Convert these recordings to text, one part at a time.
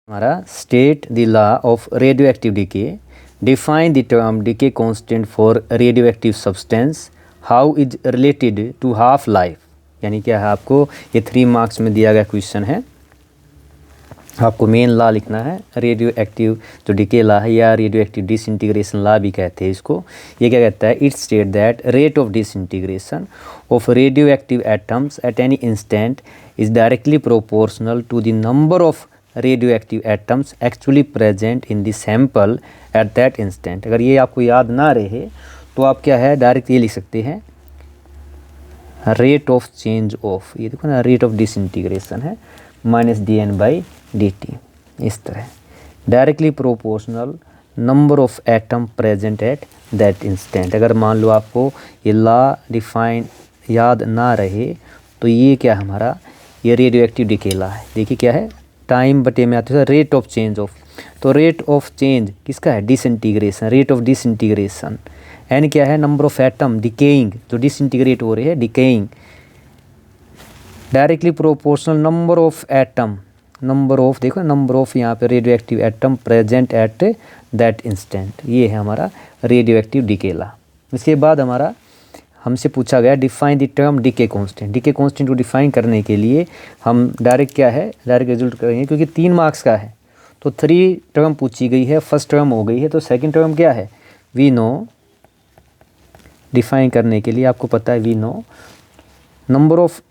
हमारा state the law of radioactive decay, define the term decay constant for radioactive substance, how is related to half life. यानी क्या है, आपको ये 3 marks में दिया गया क्वेश्चन है। आपको मेन लॉ लिखना है, रेडियो एक्टिव जो डीके लॉ है या रेडियो एक्टिव डिसइंटीग्रेशन लॉ भी कहते हैं इसको। ये क्या कहता है, it state that rate of disintegration of radioactive atoms at any instant is directly proportional to the number of radioactive atoms actually present in the sample at that instant. अगर ये आपको याद ना रहे तो आप क्या है, डायरेक्ट ये लिख सकते हैं, रेट ऑफ चेंज ऑफ, ये देखो ना, रेट ऑफ डिसइंटीग्रेशन है -dN/dt। इस तरह directly proportional number of atom present at that instant. अगर मान लो आपको ये लॉ डिफाइन याद ना रहे तो ये क्या हमारा, ये रेडियोएक्टिव डीके लॉ है। देखिए क्या है, टाइम बटे में आता है रेट ऑफ चेंज ऑफ, तो रेट ऑफ चेंज किसका है, disintegration, rate of disintegration. N क्या है, नंबर ऑफ एटम डिकेइंग, जो डिसइंटीग्रेट हो रहे हैं, decaying, directly proportional number of atom, number of, देखो नंबर ऑफ यहाँ पे radioactive atom present at that instant. ये है हमारा रेडियो एक्टिव डीके लॉ। इसके बाद हमारा हमसे पूछा गया define the term decay constant. Decay constant को डिफाइन करने के लिए हम डायरेक्ट क्या है, डायरेक्ट रिजल्ट करेंगे, क्योंकि 3 मार्क्स का है तो 3 टर्म पूछी गई है, फर्स्ट टर्म हो गई है, तो सेकंड टर्म क्या है, वी नो। डिफाइन करने के लिए आपको पता है, we know number of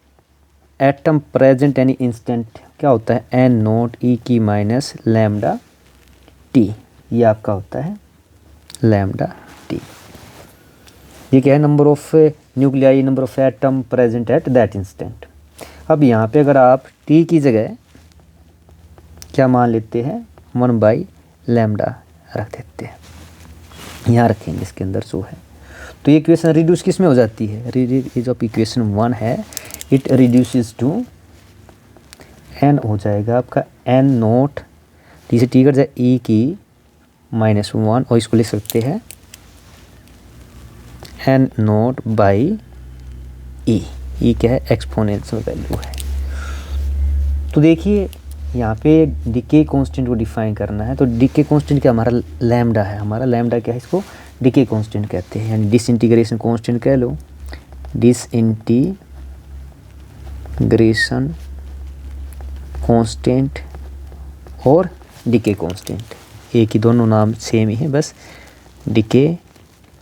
atom present any instant क्या होता है, एन नोट ई की माइनस लैम्डा टी, ये आपका होता है लैम्डा टी। ये क्या है, number of nuclei, number of atom present at that instant. अब यहाँ पे अगर आप टी की जगह क्या मान लेते हैं, 1/λ रख देते हैं, यहाँ रखेंगे इसके अंदर जो है, तो ये इक्वेशन रिड्यूस किस में हो जाती है, ये जो इक्वेशन 1 है इट रिड्यूसेस टू एन हो जाएगा आपका एन नोट, टी से टी कट जाए ई की -1, और इसको लिख सकते हैं एन नोट बाई ई। ई क्या है, एक्सपोनेंशियल वैल्यू है। तो देखिए यहाँ पे डीके कांस्टेंट को डिफाइन करना है, तो डीके कांस्टेंट क्या हमारा लैम्डा है, हमारा लैम्डा क्या है, इसको डीके कांस्टेंट कहते हैं, यानी डिसइंटीग्रेशन कांस्टेंट कह लो, डिसइंटीग्रेशन कांस्टेंट और डीके कांस्टेंट एक ही, दोनों नाम सेम ही है, बस डीके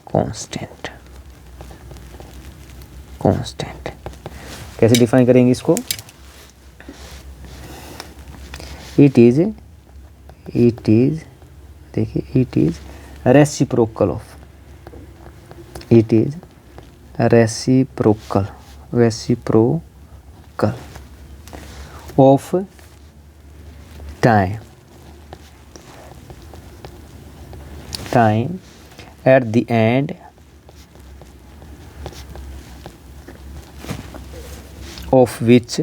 कांस्टेंट। कांस्टेंट कैसे डिफाइन करेंगे इसको, इट इज देखिए, it is reciprocal of, it is reciprocal of time at the and of which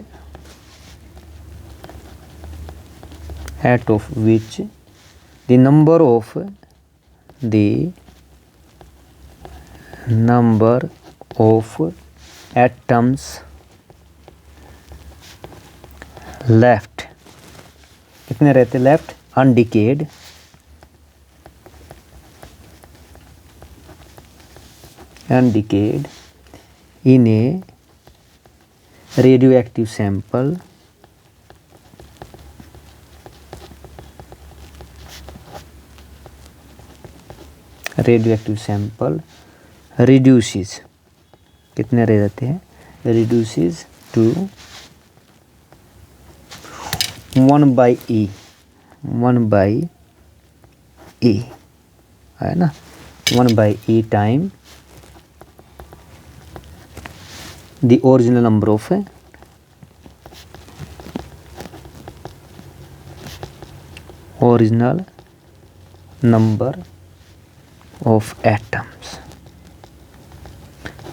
the number of atoms left कितने रहते, left undecayed in a radioactive sample reduces, कितने रह जाते हैं, reduces to 1/e है ना, 1/e time the original number of atoms।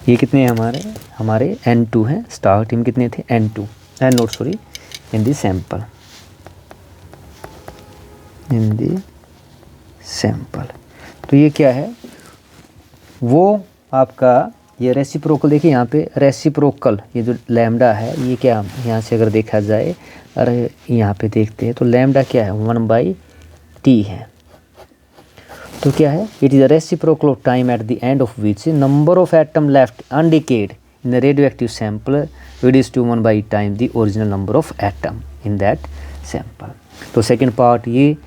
ये कितने हैं हमारे N2 हैं, स्टार्ट में कितने थे, N2 इन दी सैंपल, तो ये क्या है, वो आपका ये रेसिप्रोकल, देखिए यहाँ पे रेसिप्रोकल, ये जो लैम्डा है ये क्या, यहाँ से अगर देखा जाए अरे यहाँ पे देखते हैं तो लैम्डा क्या है 1/t है। तो क्या है, it is a reciprocal of time at the end of which number of atom left undecayed in the radioactive sample reduce to 1 time the original number of atom in that sample. तो second part ये।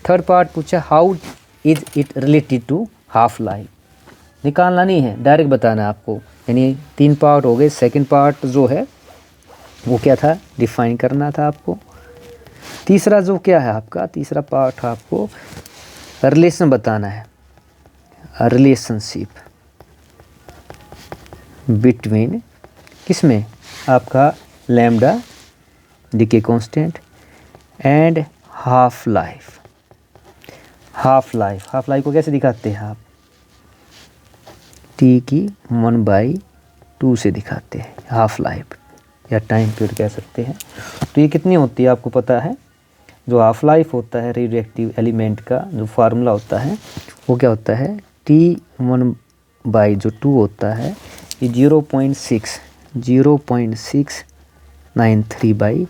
Third part पूछा how is it related to half life. निकालना नहीं है, direct बताना है आपको। यानी 3 पार्ट हो गए। सेकेंड पार्ट जो है वो क्या था, डिफाइन करना था आपको। तीसरा जो क्या है आपका, तीसरा पार्ट आपको रिलेशन बताना है, रिलेशनशिप बिटवीन किसमें, आपका lambda decay constant and half life. Half life को कैसे दिखाते हैं आप, टी की 1/2 से दिखाते हैं हाफ लाइफ, या टाइम पीरियड कह सकते हैं। तो ये कितनी होती है आपको पता है। जो हाफ लाइफ होता है रेडियोएक्टिव एलिमेंट का जो फार्मूला होता है वो क्या होता है, T1/2 होता है ये 0.693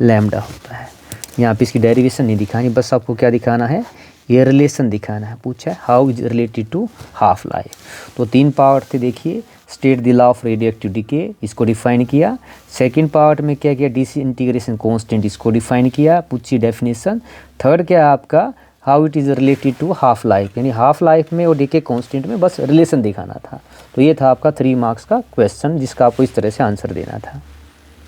लैम्डा होता है। यहाँ पे इसकी डेरिवेशन नहीं दिखानी, बस आपको क्या दिखाना है, ये रिलेशन दिखाना है। पूछा है how is related to half life. तो 3 पार्ट थे देखिए, state the law of radioactive decay, इसको डिफाइन किया। सेकंड पार्ट में क्या किया, डिसइंटीग्रेशन कांस्टेंट, इसको डिफाइन किया, पूछी डेफिनेशन। थर्ड क्या है आपका, how it is related to half life, यानी हाफ लाइफ में और डीके कांस्टेंट में बस रिलेशन दिखाना था। तो ये था आपका 3 मार्क्स का क्वेश्चन जिसका आपको इस तरह से आंसर देना था।